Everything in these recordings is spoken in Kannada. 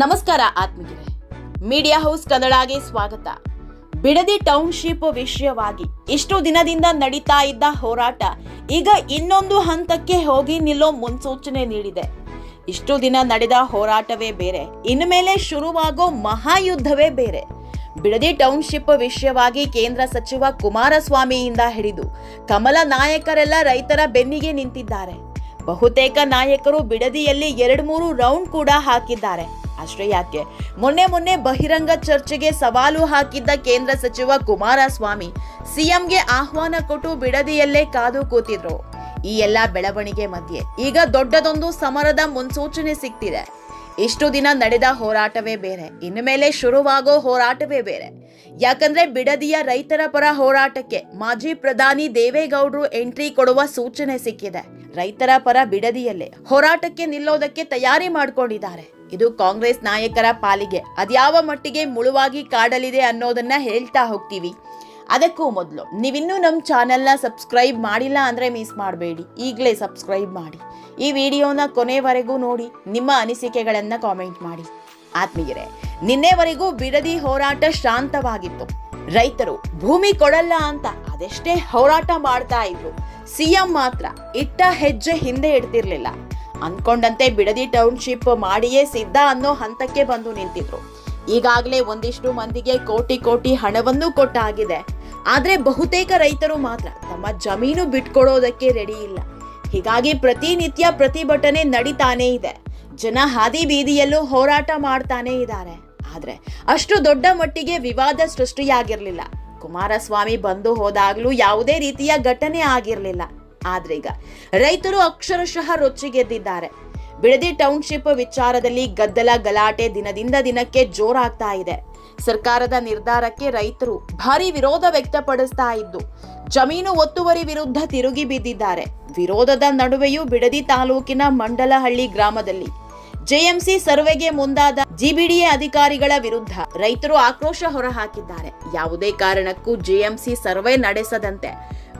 ನಮಸ್ಕಾರ ಆತ್ಮೀಯರೇ, ಮೀಡಿಯಾ ಹೌಸ್ ಕನ್ನಡಗೆ ಸ್ವಾಗತ. ಬಿಡದಿ ಟೌನ್ಶಿಪ್ ವಿಷಯವಾಗಿ ಇಷ್ಟು ದಿನದಿಂದ ನಡೀತಾ ಇದ್ದ ಹೋರಾಟ ಈಗ ಇನ್ನೊಂದು ಹಂತಕ್ಕೆ ಹೋಗಿ ನಿಲ್ಲೋ ಮುನ್ಸೂಚನೆ ನೀಡಿದೆ. ಇಷ್ಟು ದಿನ ನಡೆದ ಹೋರಾಟವೇ ಬೇರೆ, ಇನ್ಮೇಲೆ ಶುರುವಾಗೋ ಮಹಾಯುದ್ಧವೇ ಬೇರೆ. ಬಿಡದಿ ಟೌನ್ಶಿಪ್ ವಿಷಯವಾಗಿ ಕೇಂದ್ರ ಸಚಿವ ಕುಮಾರಸ್ವಾಮಿಯಿಂದ ಹಿಡಿದು ಕಮಲ ನಾಯಕರೆಲ್ಲ ರೈತರ ಬೆನ್ನಿಗೆ ನಿಂತಿದ್ದಾರೆ. ಬಹುತೇಕ ನಾಯಕರು ಬಿಡದಿಯಲ್ಲಿ 2-3 ರೌಂಡ್ ಕೂಡ ಹಾಕಿದ್ದಾರೆ. ಅಷ್ಟೇ ಯಾಕೆ, ಮೊನ್ನೆ ಬಹಿರಂಗ ಚರ್ಚೆಗೆ ಸವಾಲು ಹಾಕಿದ್ದ ಕೇಂದ್ರ ಸಚಿವ ಕುಮಾರಸ್ವಾಮಿ ಸಿಎಂಗೆ ಆಹ್ವಾನ ಕೊಟ್ಟು ಬಿಡದಿಯಲ್ಲೇ ಕಾದು ಕೂತಿದ್ರು. ಈ ಎಲ್ಲ ಬೆಳವಣಿಗೆ ಮಧ್ಯೆ ಈಗ ದೊಡ್ಡದೊಂದು ಸಮರದ ಮುನ್ಸೂಚನೆ ಸಿಗ್ತಿದೆ. ಇಷ್ಟು ದಿನ ನಡೆದ ಹೋರಾಟವೇ ಬೇರೆ, ಇನ್ಮೇಲೆ ಶುರುವಾಗೋ ಹೋರಾಟವೇ ಬೇರೆ. ಯಾಕಂದ್ರೆ ಬಿಡದಿಯ ರೈತರ ಪರ ಹೋರಾಟಕ್ಕೆ ಮಾಜಿ ಪ್ರಧಾನಿ ದೇವೇಗೌಡರು ಎಂಟ್ರಿ ಕೊಡುವ ಸೂಚನೆ ಸಿಕ್ಕಿದೆ. ರೈತರ ಪರ ಬಿಡದಿಯಲ್ಲೇ ಹೋರಾಟಕ್ಕೆ ನಿಲ್ಲೋದಕ್ಕೆ ತಯಾರಿ ಮಾಡ್ಕೊಂಡಿದ್ದಾರೆ. ಇದು ಕಾಂಗ್ರೆಸ್ ನಾಯಕರ ಪಾಲಿಗೆ ಅದ್ಯಾವ ಮಟ್ಟಿಗೆ ಮುಳುವಾಗಿ ಕಾಡಲಿದೆ ಅನ್ನೋದನ್ನ ಹೇಳ್ತಾ ಹೋಗ್ತೀವಿ. ಅದಕ್ಕೂ ಮೊದಲು ನೀವಿನ್ನೂ ನಮ್ಮ ಚಾನೆಲ್ನ ಸಬ್ಸ್ಕ್ರೈಬ್ ಮಾಡಿಲ್ಲ ಅಂದ್ರೆ ಮಿಸ್ ಮಾಡಬೇಡಿ, ಈಗಲೇ ಸಬ್ಸ್ಕ್ರೈಬ್ ಮಾಡಿ. ಈ ವಿಡಿಯೋನ ಕೊನೆವರೆಗೂ ನೋಡಿ, ನಿಮ್ಮ ಅನಿಸಿಕೆಗಳನ್ನ ಕಾಮೆಂಟ್ ಮಾಡಿ. ಆತ್ಮೀಯರೇ, ನಿನ್ನೆವರೆಗೂ ಬಿಡದಿ ಹೋರಾಟ ಶಾಂತವಾಗಿತ್ತು. ರೈತರು ಭೂಮಿ ಕೊಡಲ್ಲ ಅಂತ ಅದೆಷ್ಟೇ ಹೋರಾಟ ಮಾಡ್ತಾ ಇದ್ರು, ಸಿಎಂ ಮಾತ್ರ ಇಟ್ಟ ಹೆಜ್ಜೆ ಹಿಂದೆ ಇಡ್ತಿರ್ಲಿಲ್ಲ. ಅನ್ಕೊಂಡಂತೆ ಬಿಡದಿ ಟೌನ್ಶಿಪ್ ಮಾಡಿಯೇ ಸಿದ್ಧ ಅನ್ನೋ ಹಂತಕ್ಕೆ ಬಂದು ನಿಂತಿದ್ರು. ಈಗಾಗಲೇ ಒಂದಿಷ್ಟು ಮಂದಿಗೆ ಕೋಟಿ ಹಣವನ್ನು ಕೊಟ್ಟಾಗಿದೆ. ಆದ್ರೆ ಬಹುತೇಕ ರೈತರು ಮಾತ್ರ ತಮ್ಮ ಜಮೀನು ಬಿಟ್ಕೊಡೋದಕ್ಕೆ ರೆಡಿ ಇಲ್ಲ. ಹೀಗಾಗಿ ಪ್ರತಿನಿತ್ಯ ಪ್ರತಿಭಟನೆ ನಡೀತಾನೇ ಇದೆ. ಜನ ಹಾದಿ ಬೀದಿಯಲ್ಲೂ ಹೋರಾಟ ಮಾಡ್ತಾನೆ ಇದ್ದಾರೆ. ಆದ್ರೆ ಅಷ್ಟು ದೊಡ್ಡ ಮಟ್ಟಿಗೆ ವಿವಾದ ಸೃಷ್ಟಿಯಾಗಿರ್ಲಿಲ್ಲ. ಕುಮಾರಸ್ವಾಮಿ ಬಂದು ಹೋದಾಗ್ಲೂ ಯಾವುದೇ ರೀತಿಯ ಘಟನೆ ಆಗಿರ್ಲಿಲ್ಲ. ಆದ್ರೀಗ ರೈತರು ಅಕ್ಷರಶಃ ರೊಚ್ಚಿಗೆದ್ದಿದ್ದಾರೆ. ಬಿಡದಿ ಟೌನ್ಶಿಪ್ ವಿಚಾರದಲ್ಲಿ ಗದ್ದಲ ಗಲಾಟೆ ದಿನದಿಂದ ದಿನಕ್ಕೆ ಜೋರಾಗ್ತಾ ಇದೆ. ಸರ್ಕಾರದ ನಿರ್ಧಾರಕ್ಕೆ ರೈತರು ಭಾರಿ ವಿರೋಧ ವ್ಯಕ್ತಪಡಿಸ್ತಾ ಇದ್ದು ಜಮೀನು ಒತ್ತುವರಿ ವಿರುದ್ಧ ತಿರುಗಿ ಬಿದ್ದಿದ್ದಾರೆ. ವಿರೋಧದ ನಡುವೆಯೂ ಬಿಡದಿ ತಾಲೂಕಿನ ಮಂಡಲಹಳ್ಳಿ ಗ್ರಾಮದಲ್ಲಿ ಜೆಎಂಸಿ ಸರ್ವೆಗೆ ಮುಂದಾದ ಜಿಬಿಡಿಎ ಅಧಿಕಾರಿಗಳ ವಿರುದ್ಧ ರೈತರು ಆಕ್ರೋಶ ಹೊರಹಾಕಿದ್ದಾರೆ. ಯಾವುದೇ ಕಾರಣಕ್ಕೂ ಜೆಎಂಸಿ ಸರ್ವೆ ನಡೆಸದಂತೆ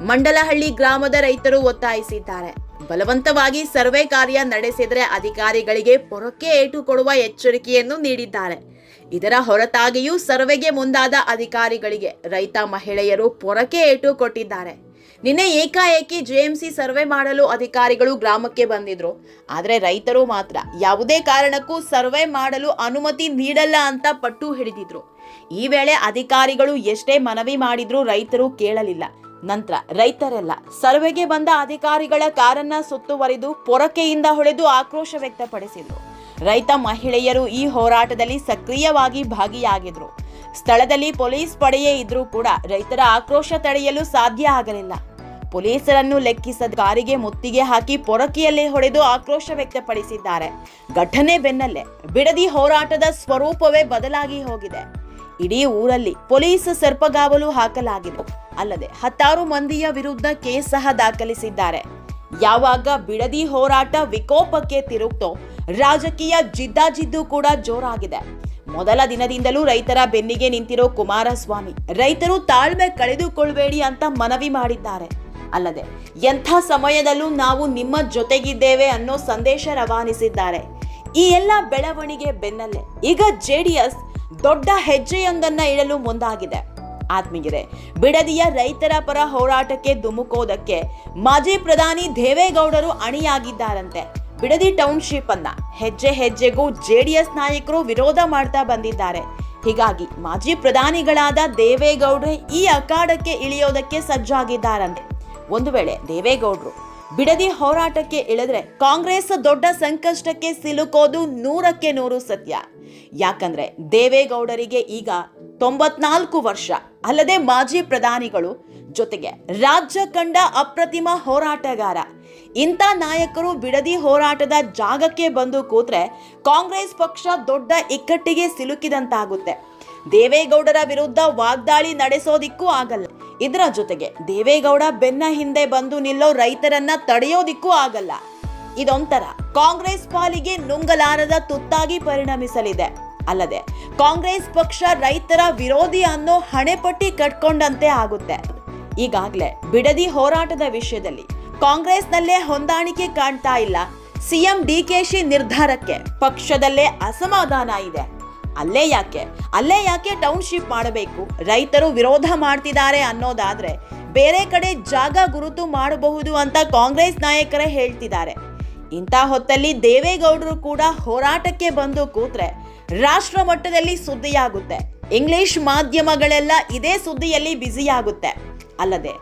ಮಂಡಲಹಳ್ಳಿ ಗ್ರಾಮದ ರೈತರು ಒತ್ತಾಯಿಸಿದ್ದಾರೆ. ಬಲವಂತವಾಗಿ ಸರ್ವೆ ಕಾರ್ಯ ನಡೆಸಿದರೆ ಅಧಿಕಾರಿಗಳಿಗೆ ಪೊರಕೆ ಏಟು ಕೊಡುವ ಎಚ್ಚರಿಕೆಯನ್ನು ನೀಡಿದ್ದಾರೆ. ಇದರ ಹೊರತಾಗಿಯೂ ಸರ್ವೆಗೆ ಮುಂದಾದ ಅಧಿಕಾರಿಗಳಿಗೆ ರೈತ ಮಹಿಳೆಯರು ಪೊರಕೆ ಏಟು ಕೊಟ್ಟಿದ್ದಾರೆ. ನಿನ್ನೆ ಏಕಾಏಕಿ ಜೆಎಂಸಿ ಸರ್ವೆ ಮಾಡಲು ಅಧಿಕಾರಿಗಳು ಗ್ರಾಮಕ್ಕೆ ಬಂದಿದ್ರು. ಆದ್ರೆ ರೈತರು ಮಾತ್ರ ಯಾವುದೇ ಕಾರಣಕ್ಕೂ ಸರ್ವೆ ಮಾಡಲು ಅನುಮತಿ ನೀಡಲ್ಲ ಅಂತ ಪಟ್ಟು ಹಿಡಿದಿದ್ರು. ಈ ವೇಳೆ ಅಧಿಕಾರಿಗಳು ಎಷ್ಟೇ ಮನವಿ ಮಾಡಿದ್ರೂ ರೈತರು ಕೇಳಲಿಲ್ಲ. ನಂತರ ರೈತರೆಲ್ಲ ಸರ್ವೆಗೆ ಬಂದ ಅಧಿಕಾರಿಗಳ ಕಾರನ್ನ ಸುತ್ತುವರಿದು ಪೊರಕೆಯಿಂದ ಹೊಡೆದು ಆಕ್ರೋಶ ವ್ಯಕ್ತಪಡಿಸಿದ್ರು. ರೈತ ಮಹಿಳೆಯರು ಈ ಹೋರಾಟದಲ್ಲಿ ಸಕ್ರಿಯವಾಗಿ ಭಾಗಿಯಾಗಿದ್ರು. ಸ್ಥಳದಲ್ಲಿ ಪೊಲೀಸ್ ಪಡೆಯೇ ಇದ್ರೂ ಕೂಡ ರೈತರ ಆಕ್ರೋಶ ತಡೆಯಲು ಸಾಧ್ಯ ಆಗಲಿಲ್ಲ. ಪೊಲೀಸರನ್ನು ಲೆಕ್ಕಿಸದ ಕಾರಿಗೆ ಮುತ್ತಿಗೆ ಹಾಕಿ ಪೊರಕೆಯಲ್ಲೇ ಹೊಡೆದು ಆಕ್ರೋಶ ವ್ಯಕ್ತಪಡಿಸಿದ್ದಾರೆ. ಘಟನೆ ಬೆನ್ನಲ್ಲೇ ಬಿಡದಿ ಹೋರಾಟದ ಸ್ವರೂಪವೇ ಬದಲಾಗಿ ಹೋಗಿದೆ. ಇಡೀ ಊರಲ್ಲಿ ಪೊಲೀಸ್ ಸರ್ಪಗಾವಲು ಹಾಕಲಾಗಿದೆ. ಅಲ್ಲದೆ 10 ಮಂದಿಯ ವಿರುದ್ಧ ಕೇಸ್ ಸಹ ದಾಖಲಿಸಿದ್ದಾರೆ. ಯಾವಾಗ ಬಿಡದಿ ಹೋರಾಟ ವಿಕೋಪಕ್ಕೆ ತಿರುಗ್ತೋ ರಾಜಕೀಯ ಜಿದ್ದಾಜಿದ್ದು ಕೂಡ ಜೋರಾಗಿದೆ. ಮೊದಲ ದಿನದಿಂದಲೂ ರೈತರ ಬೆನ್ನಿಗೆ ನಿಂತಿರೋ ಕುಮಾರಸ್ವಾಮಿ ರೈತರು ತಾಳ್ಮೆ ಕಳೆದುಕೊಳ್ಳಬೇಡಿ ಅಂತ ಮನವಿ ಮಾಡಿದ್ದಾರೆ. ಅಲ್ಲದೆ ಎಂಥ ಸಮಯದಲ್ಲೂ ನಾವು ನಿಮ್ಮ ಜೊತೆಗಿದ್ದೇವೆ ಅನ್ನೋ ಸಂದೇಶ ರವಾನಿಸಿದ್ದಾರೆ. ಈ ಎಲ್ಲ ಬೆಳವಣಿಗೆ ಬೆನ್ನಲ್ಲೇ ಈಗ ಜೆಡಿಎಸ್ ದೊಡ್ಡ ಹೆಜ್ಜೆಯೊಂದನ್ನ ಇಡಲು ಮುಂದಾಗಿದೆ. ಆತ್ಮೀಯರೇ, ಬಿಡದಿಯ ರೈತರ ಪರ ಹೋರಾಟಕ್ಕೆ ಧುಮುಕೋದಕ್ಕೆ ಮಾಜಿ ಪ್ರಧಾನಿ ದೇವೇಗೌಡರು ಅಣಿಯಾಗಿದ್ದಾರಂತೆ. ಬಿಡದಿ ಟೌನ್ಶಿಪ್ ಅನ್ನ ಹೆಜ್ಜೆ ಹೆಜ್ಜೆಗೂ ಜೆಡಿಎಸ್ ನಾಯಕರು ವಿರೋಧ ಮಾಡ್ತಾ ಬಂದಿದ್ದಾರೆ. ಹೀಗಾಗಿ ಮಾಜಿ ಪ್ರಧಾನಿಗಳಾದ ದೇವೇಗೌಡರು ಈ ಅಖಾಡಕ್ಕೆ ಇಳಿಯೋದಕ್ಕೆ ಸಜ್ಜಾಗಿದ್ದಾರಂತೆ. ಒಂದು ವೇಳೆ ದೇವೇಗೌಡರು ಬಿಡದಿ ಹೋರಾಟಕ್ಕೆ ಇಳಿದ್ರೆ ಕಾಂಗ್ರೆಸ್ ದೊಡ್ಡ ಸಂಕಷ್ಟಕ್ಕೆ ಸಿಲುಕೋದು 100ಕ್ಕೆ 100 ಸತ್ಯ. ಯಾಕಂದ್ರೆ ದೇವೇಗೌಡರಿಗೆ ಈಗ 94 ವರ್ಷ, ಅಲ್ಲದೆ ಮಾಜಿ ಪ್ರಧಾನಿಗಳು, ಜೊತೆಗೆ ರಾಜ್ಯ ಕಂಡ ಅಪ್ರತಿಮ ಹೋರಾಟಗಾರ. ಇಂಥ ನಾಯಕರು ಬಿಡದಿ ಹೋರಾಟದ ಜಾಗಕ್ಕೆ ಬಂದು ಕೂತ್ರೆ ಕಾಂಗ್ರೆಸ್ ಪಕ್ಷ ದೊಡ್ಡ ಇಕ್ಕಟ್ಟಿಗೆ ಸಿಲುಕಿದಂತಾಗುತ್ತೆ. ದೇವೇಗೌಡರ ವಿರುದ್ಧ ವಾಗ್ದಾಳಿ ನಡೆಸೋದಿಕ್ಕೂ ಆಗಲ್ಲ. ಇದರ ಜೊತೆಗೆ ದೇವೇಗೌಡ ಬೆನ್ನ ಹಿಂದೆ ಬಂದು ನಿಲ್ಲೋ ರೈತರನ್ನ ತಡೆಯೋದಿಕ್ಕೂ ಆಗಲ್ಲ. ಇದೊಂಥರ ಕಾಂಗ್ರೆಸ್ ಪಾಲಿಗೆ ನುಂಗಲಾರದ ತುತ್ತಾಗಿ ಪರಿಣಮಿಸಲಿದೆ. ಅಲ್ಲದೆ ಕಾಂಗ್ರೆಸ್ ಪಕ್ಷ ರೈತರ ವಿರೋಧಿ ಅನ್ನೋ ಹಣೆಪಟ್ಟಿ ಕಟ್ಕೊಂಡಂತೆ ಆಗುತ್ತೆ. ಈಗಾಗಲೇ ಬಿಡದಿ ಹೋರಾಟದ ವಿಷಯದಲ್ಲಿ ಕಾಂಗ್ರೆಸ್ನಲ್ಲೇ ಹೊಂದಾಣಿಕೆ ಕಾಣ್ತಾ ಇಲ್ಲ. ಸಿಎಂ ಡಿಕೆಶಿ ನಿರ್ಧಾರಕ್ಕೆ ಪಕ್ಷದಲ್ಲೇ ಅಸಮಾಧಾನ ಇದೆ. ಅಲ್ಲೇ ಯಾಕೆ ಟೌನ್ಶಿಪ್ ಮಾಡಬೇಕು, ರೈತರು ವಿರೋಧ ಮಾಡ್ತಿದ್ದಾರೆ ಅನ್ನೋದಾದ್ರೆ ಬೇರೆ ಕಡೆ ಜಾಗ ಗುರುತು ಮಾಡಬಹುದು ಅಂತ ಕಾಂಗ್ರೆಸ್ ನಾಯಕರೇ ಹೇಳ್ತಿದ್ದಾರೆ. ಇಂಥ ಹೊತ್ತಲ್ಲಿ ದೇವೇಗೌಡರು ಕೂಡ ಹೋರಾಟಕ್ಕೆ ಬಂದು ಕೂತ್ರೆ ರಾಷ್ಟ್ರ ಮಟ್ಟದಲ್ಲಿ ಸುದ್ದಿಯಾಗುತ್ತೆ. ಇಂಗ್ಲಿಷ್ ಮಾಧ್ಯಮಗಳೆಲ್ಲ ಇದೇ ಸುದ್ದಿಯಲ್ಲಿ ಬ್ಯುಸಿಯಾಗುತ್ತೆ. ಅಲ್ಲದೆ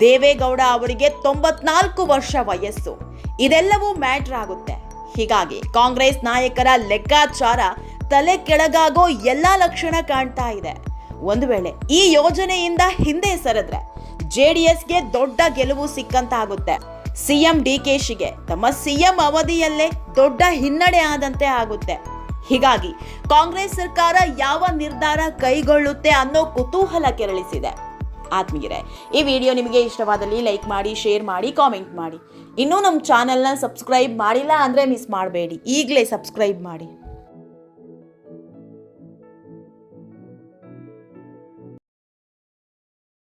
ದೇವೇಗೌಡ ಅವರಿಗೆ 94 ವರ್ಷ ವಯಸ್ಸು, ಇದೆಲ್ಲವೂ ಮ್ಯಾಟ್ರ್ ಆಗುತ್ತೆ. ಹೀಗಾಗಿ ಕಾಂಗ್ರೆಸ್ ನಾಯಕರ ಲೆಕ್ಕಾಚಾರ ತಲೆ ಕೆಳಗಾಗೋ ಎಲ್ಲಾ ಲಕ್ಷಣ ಕಾಣ್ತಾ ಇದೆ. ಒಂದು ವೇಳೆ ಈ ಯೋಜನೆಯಿಂದ ಹಿಂದೆ ಸರಿದ್ರೆ ಜೆಡಿಎಸ್ಗೆ ದೊಡ್ಡ ಗೆಲುವು ಸಿಕ್ಕಂತಾಗುತ್ತೆ. ಸಿಎಂ ಡಿಕೆಶಿಗೆ ತಮ್ಮ ಸಿಎಂ ಅವಧಿಯಲ್ಲೇ ದೊಡ್ಡ ಹಿನ್ನಡೆ ಆದಂತೆ ಆಗುತ್ತೆ. ಹೀಗಾಗಿ ಕಾಂಗ್ರೆಸ್ ಸರ್ಕಾರ ಯಾವ ನಿರ್ಧಾರ ಕೈಗೊಳ್ಳುತ್ತೆ ಅನ್ನೋ ಕುತೂಹಲ ಕೆರಳಿಸಿದೆ. ಆತ್ಮೀಯರೇ, ಈ ವಿಡಿಯೋ ನಿಮಗೆ ಇಷ್ಟವಾದಲ್ಲಿ ಲೈಕ್ ಮಾಡಿ, ಶೇರ್ ಮಾಡಿ, ಕಾಮೆಂಟ್ ಮಾಡಿ. ಇನ್ನೂ ನಮ್ಮ ಚಾನೆಲ್ನ ಸಬ್ಸ್ಕ್ರೈಬ್ ಮಾಡಿಲ್ಲ ಅಂದರೆ ಮಿಸ್ ಮಾಡಬೇಡಿ, ಈಗಲೇ ಸಬ್ಸ್ಕ್ರೈಬ್ ಮಾಡಿ.